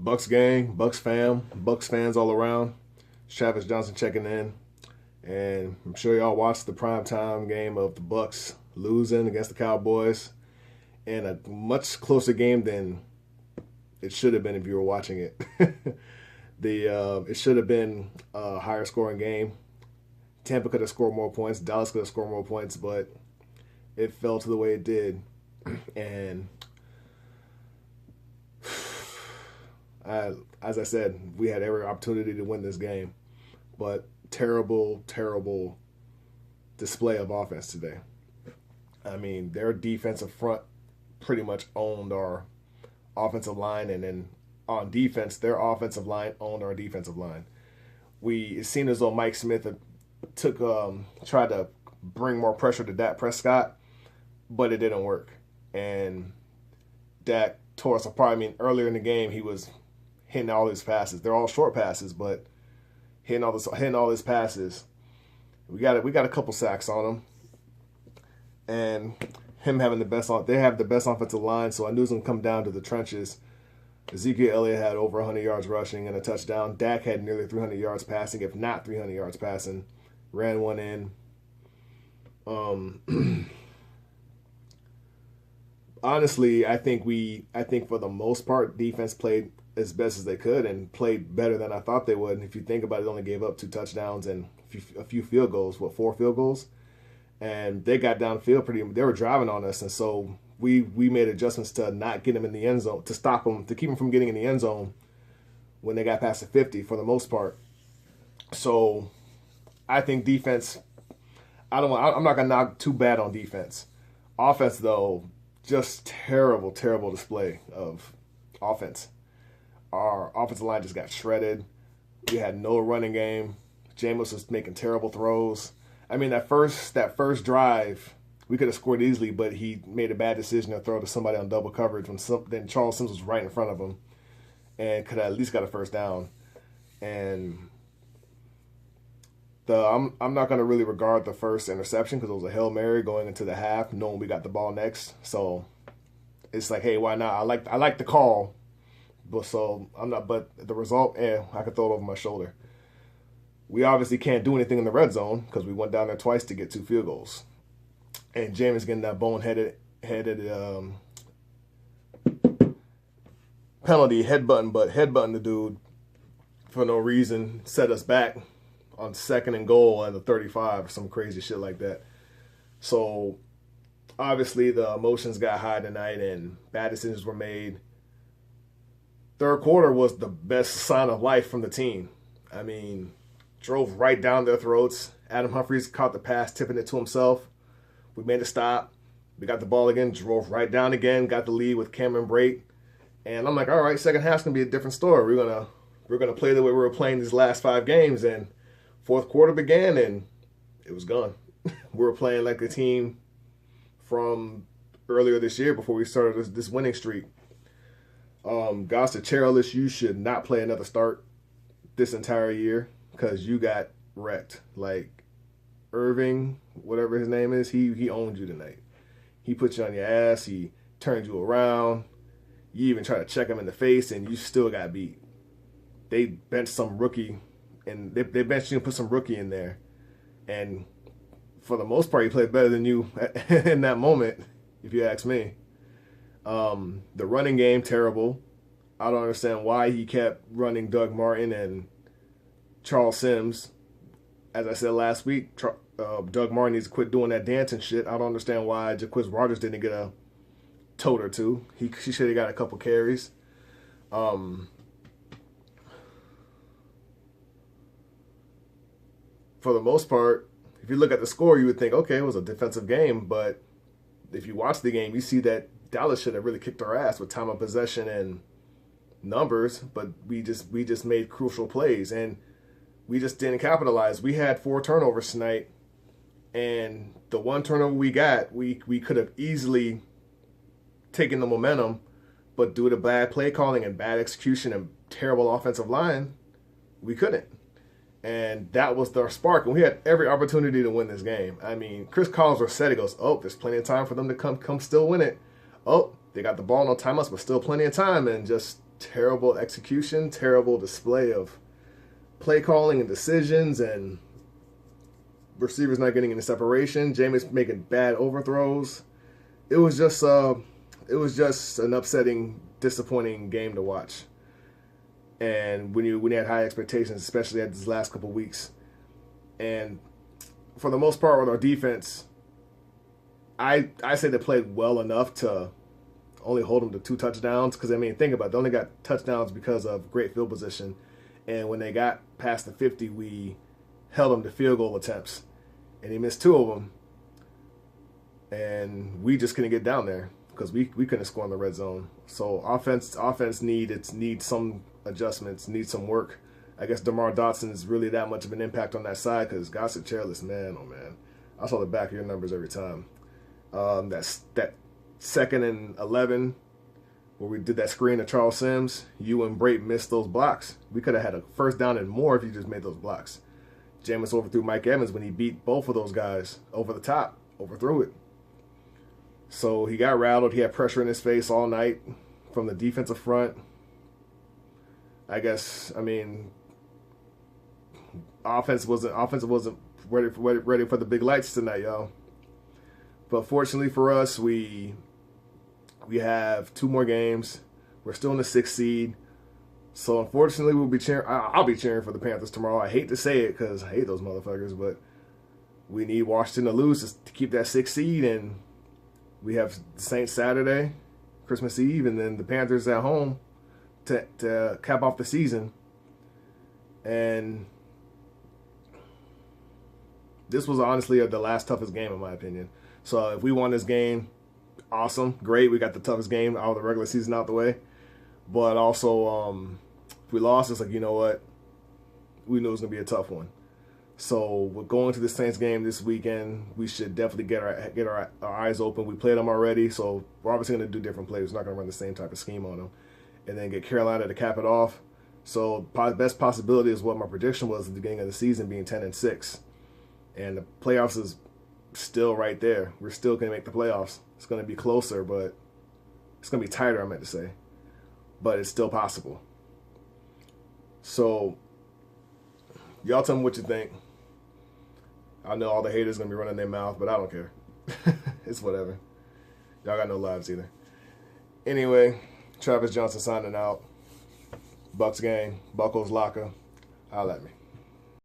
Bucks gang, Bucks fam, Bucks fans all around. Travis Johnson checking in, and I'm sure y'all watched the primetime game of the Bucks losing against the Cowboys, in a much closer game than it should have been if you were watching it. It should have been a higher scoring game. Tampa could have scored more points. Dallas could have scored more points, but it fell to the way it did, and as I said, we had every opportunity to win this game, but terrible, terrible display of offense today. I mean, their defensive front pretty much owned our offensive line, and then on defense, their offensive line owned our defensive line. It seemed as though Mike Smith tried to bring more pressure to Dak Prescott, but it didn't work, and Dak tore us apart. I mean, earlier in the game, he was hitting all his passes. They're all short passes, but hitting all his passes. We got a couple sacks on him, and him having they have the best offensive line, so I knew it was gonna come down to the trenches. Ezekiel Elliott had over 100 yards rushing and a touchdown. Dak had nearly 300 yards passing, if not 300 yards passing. Ran one in. Honestly, I think for the most part, defense played as best as they could and played better than I thought they would. And if you think about it, they only gave up 2 touchdowns and a few field goals. 4 field goals? And they got downfield they were driving on us, and so we made adjustments to not get them in the end zone, to stop them, to keep them from getting in the end zone when they got past the 50 for the most part. So I think defense, I'm not gonna knock too bad on defense. Offense though, just terrible, terrible display of offense. Our offensive line just got shredded. We had no running game. Jameis was making terrible throws. I mean, that first drive, we could have scored easily, but he made a bad decision to throw to somebody on double coverage when then Charles Sims was right in front of him and could have at least got a first down. And I'm not going to really regard the first interception because it was a Hail Mary going into the half, knowing we got the ball next. So it's like, hey, why not? I like the call, but the result, I could throw it over my shoulder. We obviously can't do anything in the red zone because we went down there twice to get 2 field goals. And James getting that boneheaded penalty, headbutting the dude for no reason, set us back on 2nd and goal at the 35 or some crazy shit like that. So obviously the emotions got high tonight and bad decisions were made. Third quarter was the best sign of life from the team. I mean, drove right down their throats. Adam Humphries caught the pass, tipping it to himself. We made a stop. We got the ball again, drove right down again, got the lead with Cameron Brate. And I'm like, all right, second half's going to be a different story. We're gonna play the way we were playing these last 5 games. And fourth quarter began, and it was gone. We were playing like the team from earlier this year before we started this winning streak. Gosta Cherilus, you should not play another start this entire year because you got wrecked. Like Irving, whatever his name is, he owned you tonight. He put you on your ass. He turned you around. You even tried to check him in the face, and you still got beat. They benched some rookie, and they benched you and put some rookie in there. And for the most part, he played better than you in that moment, if you ask me. The running game, terrible. I don't understand why he kept running Doug Martin and Charles Sims. As I said last week, Doug Martin needs to quit doing that dancing shit. I don't understand why Jaquiz Rogers didn't get a tote or two. She should have got a couple carries. For the most part, if you look at the score, you would think, okay, it was a defensive game. But if you watch the game, you see that Dallas should have really kicked our ass with time of possession and numbers. But we just made crucial plays, and we just didn't capitalize. We had 4 turnovers tonight, and the one turnover we got, we could have easily taken the momentum, but due to bad play calling and bad execution and terrible offensive line, we couldn't. And that was their spark, and we had every opportunity to win this game. I mean, Chris Collinsworth said, he goes, oh, there's plenty of time for them to come still win it. Oh, they got the ball, no timeouts, but still plenty of time, and just terrible execution, terrible display of play calling and decisions, and receivers not getting any separation. Jameis making bad overthrows. It was just an upsetting, disappointing game to watch. And when you had high expectations, especially at these last couple weeks, and for the most part with our defense, I say they played well enough to only hold them to 2 touchdowns. Because I mean, think about it, they only got touchdowns because of great field position, and when they got past the 50, we held them to field goal attempts, and he missed 2 of them, and we just couldn't get down there because we couldn't score in the red zone. So offense needs some adjustments, needs some work. I guess DeMar Dotson is really that much of an impact on that side because Gossett Chairless, man, oh man, I saw the back of your numbers every time. That 2nd and 11 where we did that screen to Charles Sims, you and Brate missed those blocks. We could have had a first down and more if you just made those blocks. Jameis overthrew Mike Evans when he beat both of those guys over the top, overthrew it. So he got rattled. He had pressure in his face all night from the defensive front. I guess, I mean, offense wasn't ready for the big lights tonight, y'all. But fortunately for us, we have 2 more games. We're still in the 6th seed. So unfortunately, we'll be cheering. I'll be cheering for the Panthers tomorrow. I hate to say it because I hate those motherfuckers, but we need Washington to lose to keep that 6th seed, and we have the Saints Saturday, Christmas Eve, and then the Panthers at home to cap off the season. And this was honestly the last toughest game in my opinion. So if we won this game, awesome, great. We got the toughest game out of the regular season out the way. But also, if we lost, it's like, you know what? We knew it was going to be a tough one. So we're going to the Saints game this weekend. We should definitely get our eyes open. We played them already, so we're obviously going to do different plays. We're not going to run the same type of scheme on them. And then get Carolina to cap it off. So best possibility is what my prediction was at the beginning of the season, being 10-6. And the playoffs is still right there. We're still going to make the playoffs. It's going to be closer, but it's going to be tighter, I meant to say. But it's still possible. So y'all tell me what you think. I know all the haters going to be running their mouth, but I don't care. It's whatever. Y'all got no lives either. Anyway, Travis Johnson signing out. Bucks gang, Buckles Locker. Holla at me.